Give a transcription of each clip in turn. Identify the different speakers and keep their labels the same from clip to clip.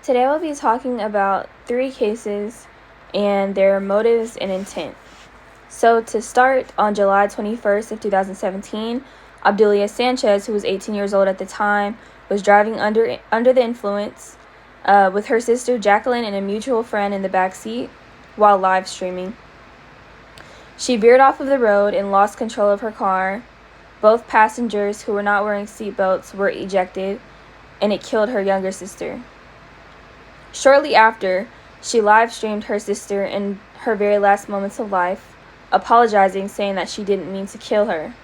Speaker 1: Today we'll be talking about 3 cases and their motives and intent. So to start, on July 21st of 2017, Obdulia Sanchez, who was 18 years old at the time, was driving under the influence with her sister Jacqueline and a mutual friend in the back seat while live streaming. She veered off of the road and lost control of her car. Both passengers who were not wearing seatbelts were ejected, and it killed her younger sister. Shortly after, she live-streamed her sister in her very last moments of life, apologizing, saying that she didn't mean to kill her.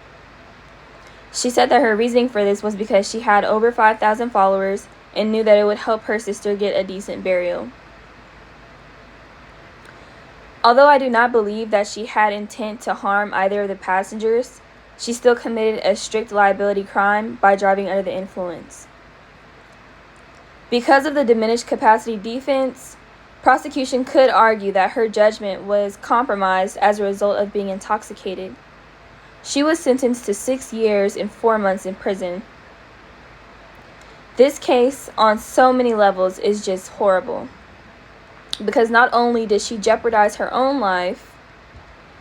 Speaker 1: She said that her reasoning for this was because she had over 5,000 followers and knew that it would help her sister get a decent burial. Although I do not believe that she had intent to harm either of the passengers, she still committed a strict liability crime by driving under the influence. Because of the diminished capacity defense, prosecution could argue that her judgment was compromised as a result of being intoxicated. She was sentenced to 6 years and 4 months in prison. This case, on so many levels, is just horrible. Because not only did she jeopardize her own life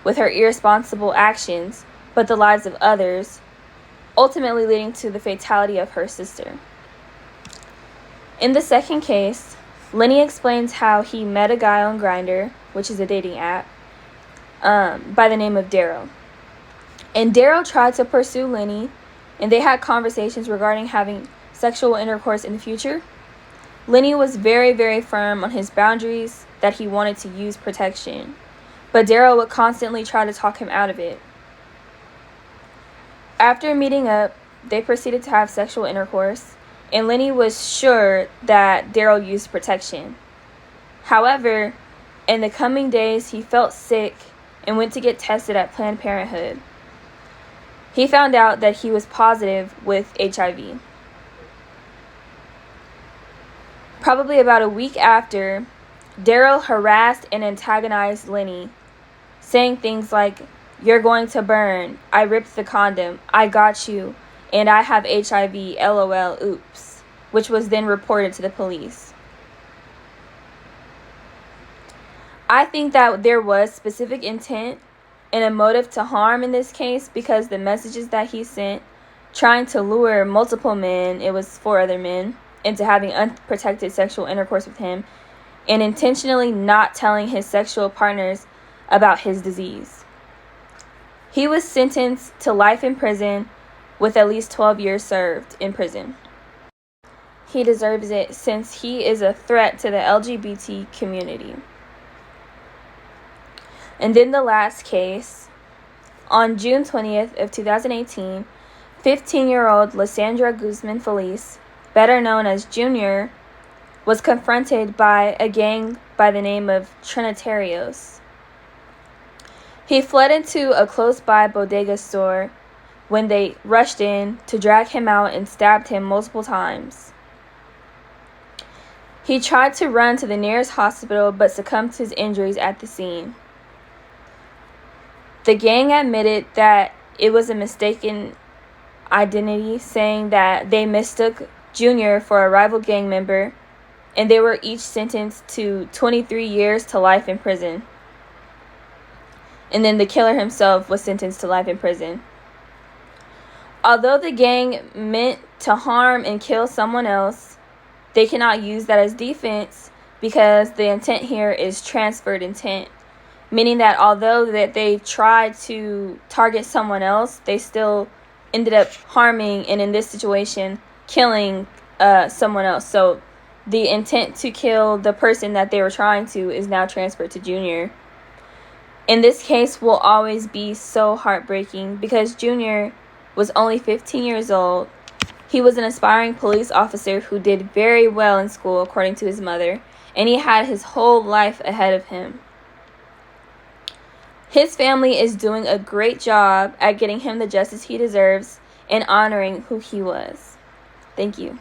Speaker 1: with her irresponsible actions, but the lives of others, ultimately leading to the fatality of her sister. In the second case, Lenny explains how he met a guy on Grindr, which is a dating app, by the name of Daryl. And Daryl tried to pursue Lenny, and they had conversations regarding having sexual intercourse in the future. Lenny was very, very firm on his boundaries that he wanted to use protection, but Daryl would constantly try to talk him out of it. After meeting up, they proceeded to have sexual intercourse, and Lenny was sure that Daryl used protection. However, in the coming days, he felt sick and went to get tested at Planned Parenthood. He found out that he was positive with HIV. Probably about a week after, Daryl harassed and antagonized Lenny, saying things like, "You're going to burn, I ripped the condom, I got you, and I have HIV, LOL, oops," which was then reported to the police. I think that there was specific intent and a motive to harm in this case because the messages that he sent, trying to lure multiple men, it was 4 other men, into having unprotected sexual intercourse with him, and intentionally not telling his sexual partners about his disease. He was sentenced to life in prison with at least 12 years served in prison. He deserves it since he is a threat to the LGBT community. And then the last case, on June 20th of 2018, 15-year-old Lysandra Guzman Feliz, better known as Junior, was confronted by a gang by the name of Trinitarios. He fled into a close-by bodega store when they rushed in to drag him out and stabbed him multiple times. He tried to run to the nearest hospital but succumbed to his injuries at the scene. The gang admitted that it was a mistaken identity, saying that they mistook Junior for a rival gang member, and they were each sentenced to 23 years to life in prison. And then the killer himself was sentenced to life in prison. Although the gang meant to harm and kill someone else, they cannot use that as defense because the intent here is transferred intent, meaning that although that they tried to target someone else, they still ended up harming, and in this situation, killing someone else. So the intent to kill the person that they were trying to is now transferred to Junior. In this case will always be so heartbreaking because Junior was only 15 years old. He was an aspiring police officer who did very well in school, according to his mother, and he had his whole life ahead of him. His family is doing a great job at getting him the justice he deserves and honoring who he was. Thank you.